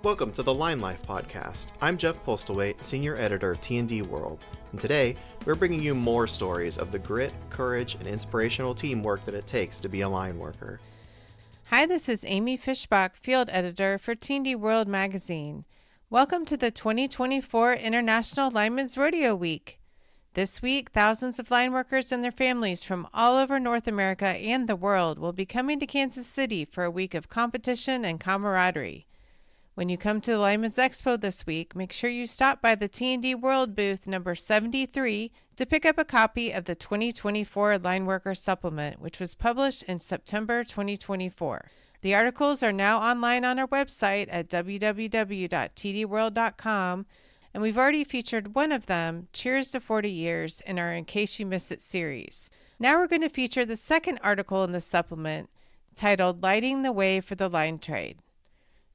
Welcome to the Line Life podcast. I'm Jeff Postlethwaite, Senior Editor of T&D World, and today we're bringing you more stories of the grit, courage, and inspirational teamwork that it takes to be a line worker. Hi, this is Amy Fishbach, Field Editor for T&D World magazine. Welcome to the 2024 International Lineman's Rodeo Week. This week, thousands of line workers and their families from all over North America and the world will be coming to Kansas City for a week of competition and camaraderie. When you come to the Lineman's Expo this week, make sure you stop by the T&D World booth number 73 to pick up a copy of the 2024 Lineworker Supplement, which was published in September 2024. The articles are now online on our website at www.tdworld.com, and we've already featured one of them, Cheers to 40 Years, in our In Case You Missed It series. Now we're going to feature the second article in the supplement, titled Lighting the Way for the Line Trade.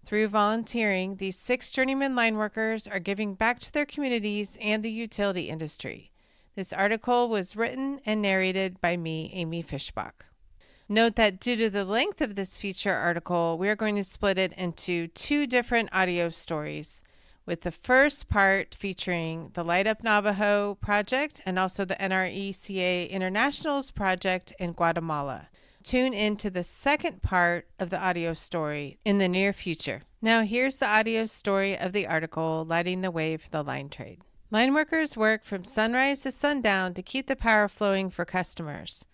Through volunteering, these 6 journeyman line workers are giving back to their communities and the utility industry. This article was written and narrated by me, Amy Fishbach. Note that due to the length of this feature article, we are going to split it into 2 different audio stories, with the first part featuring the Light Up Navajo project and also the NRECA Internationals project in Guatemala. Tune into the second part of the audio story in the near future. Now here's the audio story of the article, Lighting the Way for the Line Trade. Line workers work from sunrise to sundown to keep the power flowing for customers.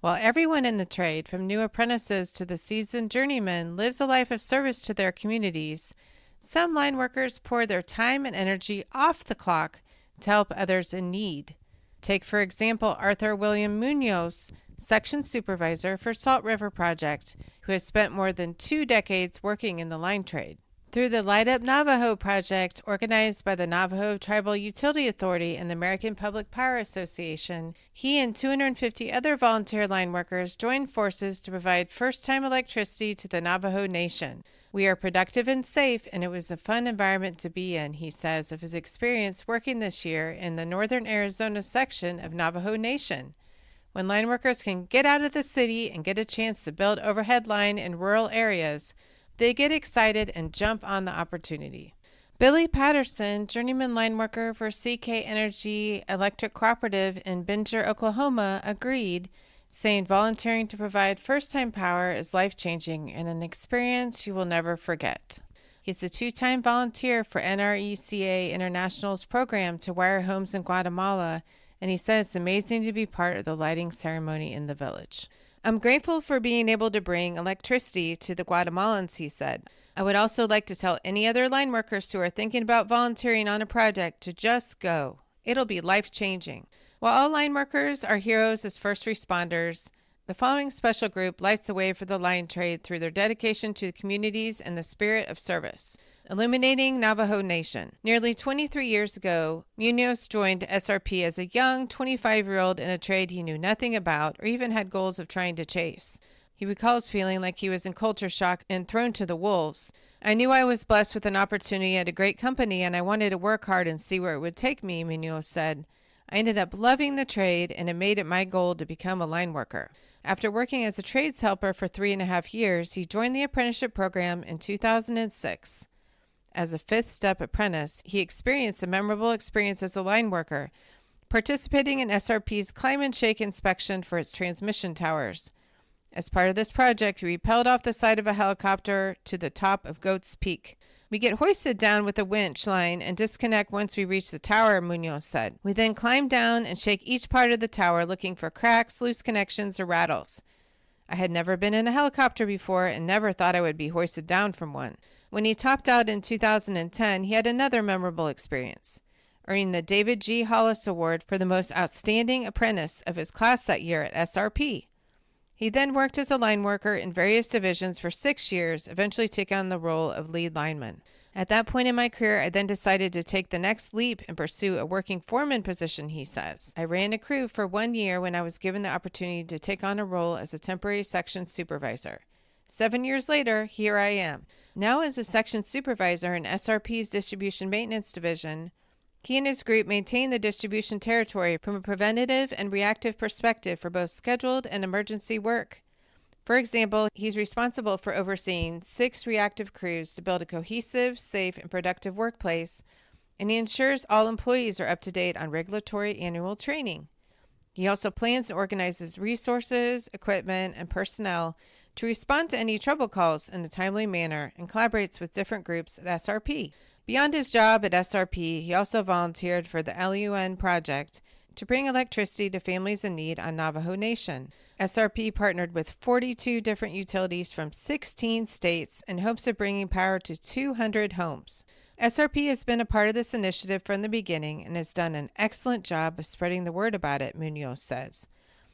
While everyone in the trade, from new apprentices to the seasoned journeymen, lives a life of service to their communities, some line workers pour their time and energy off the clock to help others in need. Take, for example, Arthur William Munoz, Section Supervisor for Salt River Project, who has spent more than 2 decades working in the line trade. Through the Light Up Navajo project, organized by the Navajo Tribal Utility Authority and the American Public Power Association, he and 250 other volunteer line workers joined forces to provide first-time electricity to the Navajo Nation. We are productive and safe, and it was a fun environment to be in, he says of his experience working this year in the Northern Arizona section of Navajo Nation. When line workers can get out of the city and get a chance to build overhead line in rural areas, they get excited and jump on the opportunity. Billy Patterson, journeyman line worker for CK Energy Electric Cooperative in Binger, Oklahoma, agreed, saying volunteering to provide first-time power is life-changing and an experience you will never forget. He's a 2-time volunteer for NRECA International's program to wire homes in Guatemala, and he said it's amazing to be part of the lighting ceremony in the village. I'm grateful for being able to bring electricity to the Guatemalans, he said. I would also like to tell any other line workers who are thinking about volunteering on a project to just go. It'll be life-changing. While all line workers are heroes as first responders, the following special group lights the way for the line trade through their dedication to the communities and the spirit of service. Illuminating Navajo Nation. Nearly 23 years ago, Munoz joined SRP as a young 25-year-old in a trade he knew nothing about or even had goals of trying to chase. He recalls feeling like he was in culture shock and thrown to the wolves. I knew I was blessed with an opportunity at a great company and I wanted to work hard and see where it would take me, Munoz said. I ended up loving the trade and it made it my goal to become a line worker. After working as a trades helper for 3.5 years, he joined the apprenticeship program in 2006. As a 5th step apprentice, he experienced a memorable experience as a line worker, participating in SRP's climb and shake inspection for its transmission towers. As part of this project, he rappelled off the side of a helicopter to the top of Goats Peak. We get hoisted down with a winch line and disconnect once we reach the tower, Munoz said. We then climb down and shake each part of the tower looking for cracks, loose connections, or rattles. I had never been in a helicopter before and never thought I would be hoisted down from one. When he topped out in 2010, he had another memorable experience, earning the David G. Hollis Award for the most outstanding apprentice of his class that year at SRP. He then worked as a line worker in various divisions for 6 years, eventually taking on the role of lead lineman. At that point in my career, I then decided to take the next leap and pursue a working foreman position, he says. I ran a crew for 1 year when I was given the opportunity to take on a role as a temporary section supervisor. 7 years later, here I am. Now as a section supervisor in SRP's Distribution Maintenance Division, he and his group maintain the distribution territory from a preventative and reactive perspective for both scheduled and emergency work. For example, he's responsible for overseeing 6 reactive crews to build a cohesive, safe, and productive workplace, and he ensures all employees are up to date on regulatory annual training. He also plans and organizes resources, equipment, and personnel to respond to any trouble calls in a timely manner and collaborates with different groups at SRP. Beyond his job at SRP, he also volunteered for the LUN project to bring electricity to families in need on Navajo Nation. SRP partnered with 42 different utilities from 16 states in hopes of bringing power to 200 homes. SRP has been a part of this initiative from the beginning and has done an excellent job of spreading the word about it, Munoz says.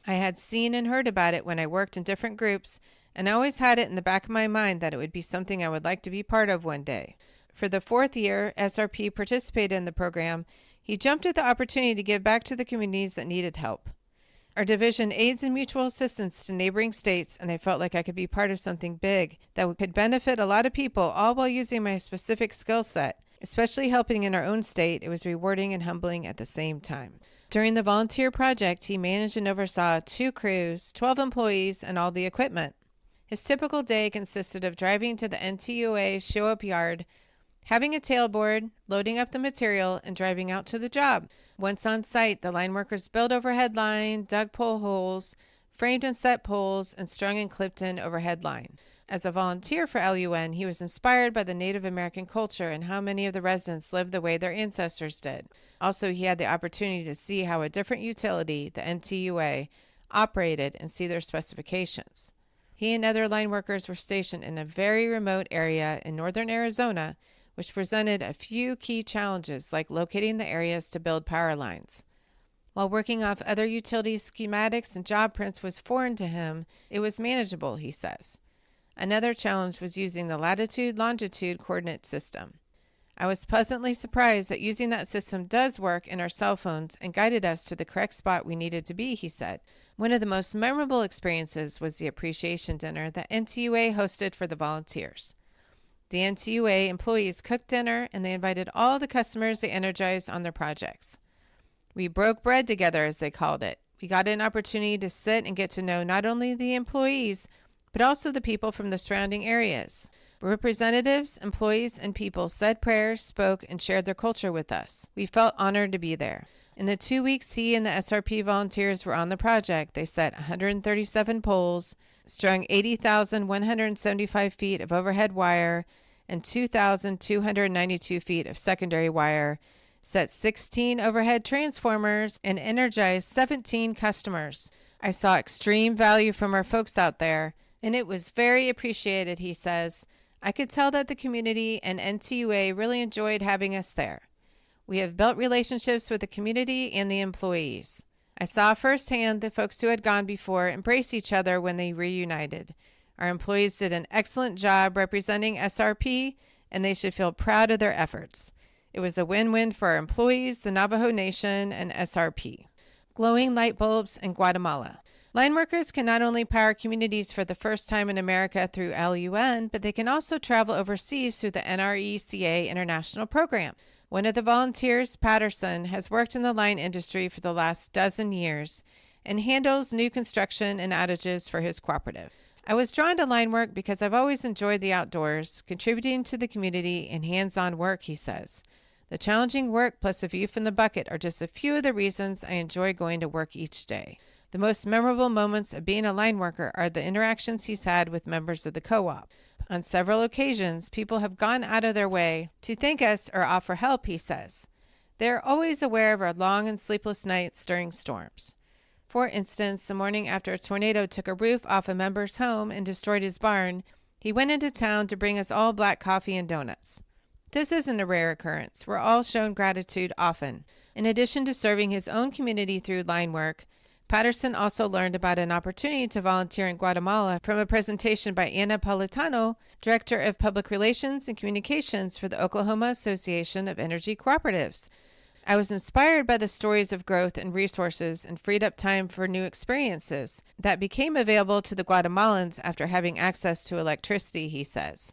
I had seen and heard about it when I worked in different groups, and I always had it in the back of my mind that it would be something I would like to be part of one day. For the 4th year SRP participated in the program, he jumped at the opportunity to give back to the communities that needed help. Our division aids in mutual assistance to neighboring states, and I felt like I could be part of something big that could benefit a lot of people, all while using my specific skill set. Especially helping in our own state, it was rewarding and humbling at the same time. During the volunteer project, he managed and oversaw 2 crews, 12 employees, and all the equipment. His typical day consisted of driving to the NTUA show-up yard, having a tailboard, loading up the material, and driving out to the job. Once on site, the line workers built overhead line, dug pole holes, framed and set poles, and strung and clipped in overhead line. As a volunteer for LUN, he was inspired by the Native American culture and how many of the residents lived the way their ancestors did. Also, he had the opportunity to see how a different utility, the NTUA, operated and see their specifications. He and other line workers were stationed in a very remote area in northern Arizona, which presented a few key challenges like locating the areas to build power lines. While working off other utility schematics and job prints was foreign to him, it was manageable, he says. Another challenge was using the latitude-longitude coordinate system. I was pleasantly surprised that using that system does work in our cell phones and guided us to the correct spot we needed to be, he said. One of the most memorable experiences was the appreciation dinner that NTUA hosted for the volunteers. The NTUA employees cooked dinner and they invited all the customers they energized on their projects. We broke bread together, as they called it. We got an opportunity to sit and get to know not only the employees, but also the people from the surrounding areas. Representatives, employees, and people said prayers, spoke, and shared their culture with us. We felt honored to be there. In the 2 weeks he and the SRP volunteers were on the project, they set 137 poles, strung 80,175 feet of overhead wire, and 2,292 feet of secondary wire, set 16 overhead transformers, and energized 17 customers. I saw extreme value from our folks out there, and it was very appreciated, he says. I could tell that the community and NTUA really enjoyed having us there. We have built relationships with the community and the employees. I saw firsthand the folks who had gone before embrace each other when they reunited. Our employees did an excellent job representing SRP, and they should feel proud of their efforts. It was a win-win for our employees, the Navajo Nation, and SRP. Glowing light bulbs in Guatemala. Line workers can not only power communities for the first time in America through LUN, but they can also travel overseas through the NRECA International Program. One of the volunteers, Patterson, has worked in the line industry for the last dozen years and handles new construction and outages for his cooperative. I was drawn to line work because I've always enjoyed the outdoors, contributing to the community and hands-on work, he says. The challenging work plus a view from the bucket are just a few of the reasons I enjoy going to work each day. The most memorable moments of being a line worker are the interactions he's had with members of the co-op. On several occasions, people have gone out of their way to thank us or offer help, he says. They are always aware of our long and sleepless nights during storms. For instance, the morning after a tornado took a roof off a member's home and destroyed his barn, he went into town to bring us all black coffee and donuts. This isn't a rare occurrence. We're all shown gratitude often. In addition to serving his own community through line work, Patterson also learned about an opportunity to volunteer in Guatemala from a presentation by Ana Politano, Director of Public Relations and Communications for the Oklahoma Association of Energy Cooperatives. I was inspired by the stories of growth and resources and freed up time for new experiences that became available to the Guatemalans after having access to electricity, he says.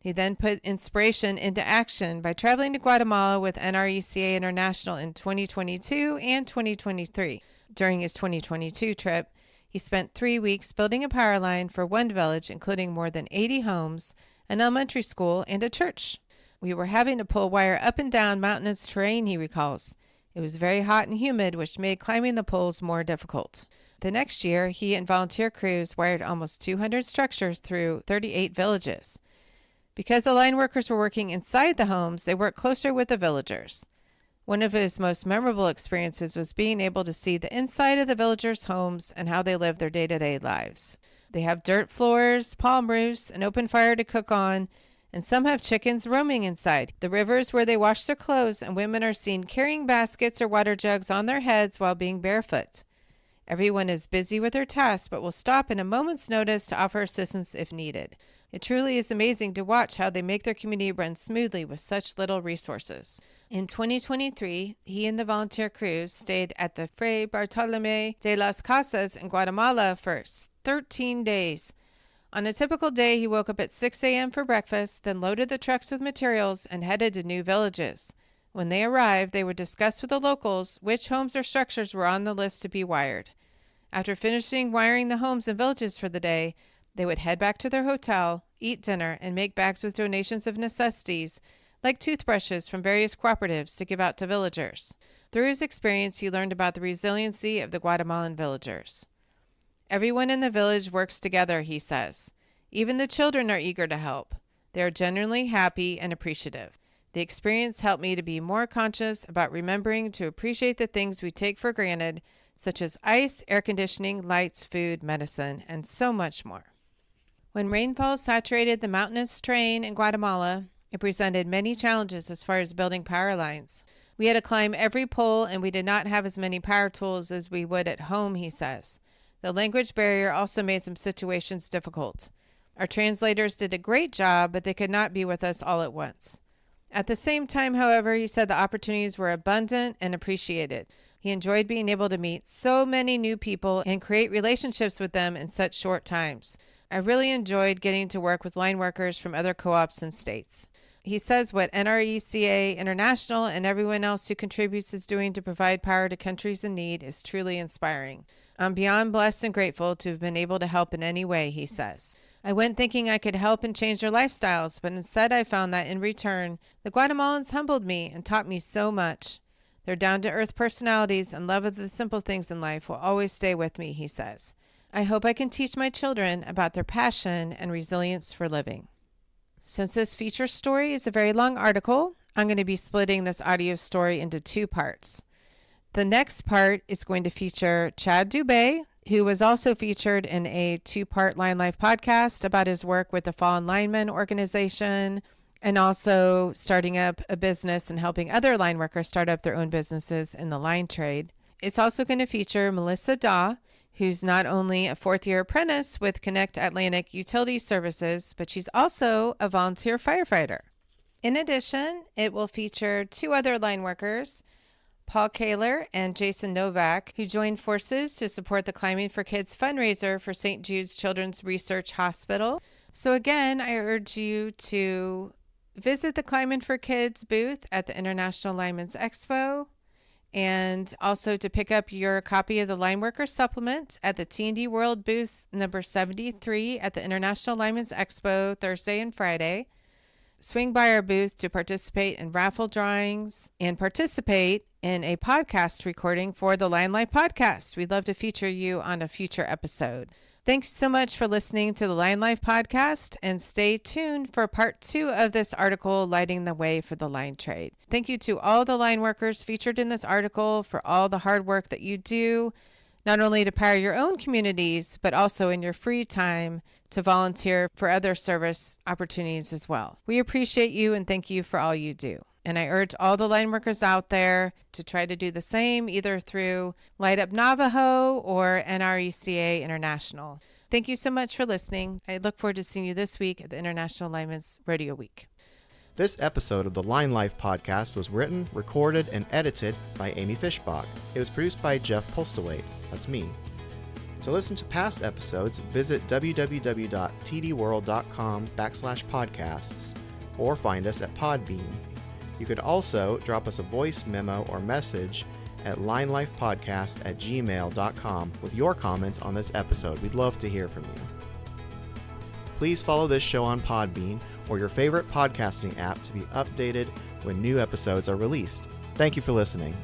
He then put inspiration into action by traveling to Guatemala with NRECA International in 2022 and 2023. During his 2022 trip, He spent 3 weeks building a power line for one village, including more than 80 homes, an elementary school, and a church. We were having to pull wire up and down mountainous terrain, he recalls. It was very hot and humid, which made climbing the poles more difficult. The next year, he and volunteer crews wired almost 200 structures through 38 villages. Because the line workers were working inside the homes, they worked closer with the villagers. One of his most memorable experiences was being able to see the inside of the villagers' homes and how they live their day-to-day lives. They have dirt floors, palm roofs, an open fire to cook on, and some have chickens roaming inside. The rivers where they wash their clothes, and women are seen carrying baskets or water jugs on their heads while being barefoot. Everyone is busy with their tasks, but will stop in a moment's notice to offer assistance if needed. It truly is amazing to watch how they make their community run smoothly with such little resources. In 2023, he and the volunteer crews stayed at the Fray Bartolomé de las Casas in Guatemala for 13 days. On a typical day, he woke up at 6 a.m. for breakfast, then loaded the trucks with materials and headed to new villages. When they arrived, they would discuss with the locals which homes or structures were on the list to be wired. After finishing wiring the homes and villages for the day, they would head back to their hotel, eat dinner, and make bags with donations of necessities, like toothbrushes from various cooperatives to give out to villagers. Through his experience, he learned about the resiliency of the Guatemalan villagers. Everyone in the village works together, he says. Even the children are eager to help. They are genuinely happy and appreciative. The experience helped me to be more conscious about remembering to appreciate the things we take for granted, such as ice, air conditioning, lights, food, medicine, and so much more. When rainfall saturated the mountainous terrain in Guatemala, it presented many challenges as far as building power lines. We had to climb every pole, and we did not have as many power tools as we would at home, he says. The language barrier also made some situations difficult. Our translators did a great job, but they could not be with us all at once. At the same time, however, he said the opportunities were abundant and appreciated. He enjoyed being able to meet so many new people and create relationships with them in such short times. I really enjoyed getting to work with line workers from other co-ops and states. He says what NRECA International and everyone else who contributes is doing to provide power to countries in need is truly inspiring. I'm beyond blessed and grateful to have been able to help in any way, he says. I went thinking I could help and change their lifestyles, but instead I found that in return, the Guatemalans humbled me and taught me so much. Their down-to-earth personalities and love of the simple things in life will always stay with me, he says. I hope I can teach my children about their passion and resilience for living. Since this feature story is a very long article, I'm going to be splitting this audio story into 2 parts. The next part is going to feature Chad Dubea, who was also featured in a 2-part Line Life podcast about his work with the Fallen Lineman organization and also starting up a business and helping other line workers start up their own businesses in the line trade. It's also going to feature Melissa Dawe, who's not only a 4th-year apprentice with Connect Atlantic Utility Services, but she's also a volunteer firefighter. In addition, it will feature 2 other line workers, Paul Koehler and Jason Novak, who joined forces to support the Climbing for Kids fundraiser for St. Jude's Children's Research Hospital. So again, I urge you to visit the Climbing for Kids booth at the International Lineman's Expo, and also to pick up your copy of the Lineworker Supplement at the T&D World booth number 73 at the International Lineman's Expo Thursday and Friday. Swing by our booth to participate in raffle drawings and participate in a podcast recording for the Line Life podcast. We'd love to feature you on a future episode. Thanks so much for listening to the Line Life podcast, and stay tuned for part 2 of this article, Lighting the Way for the Line Trade. Thank you to all the line workers featured in this article for all the hard work that you do, not only to power your own communities, but also in your free time to volunteer for other service opportunities as well. We appreciate you and thank you for all you do. And I urge all the line workers out there to try to do the same, either through Light Up Navajo or NRECA International. Thank you so much for listening. I look forward to seeing you this week at the International Lineman's Rodeo Week. This episode of the Line Life podcast was written, recorded, and edited by Amy Fishbach. It was produced by Jeff Postlewaite. That's me. To listen to past episodes, visit www.tdworld.com/podcasts or find us at Podbean. You could also drop us a voice memo or message at linelifepodcast@gmail.com with your comments on this episode. We'd love to hear from you. Please follow this show on Podbean or your favorite podcasting app to be updated when new episodes are released. Thank you for listening.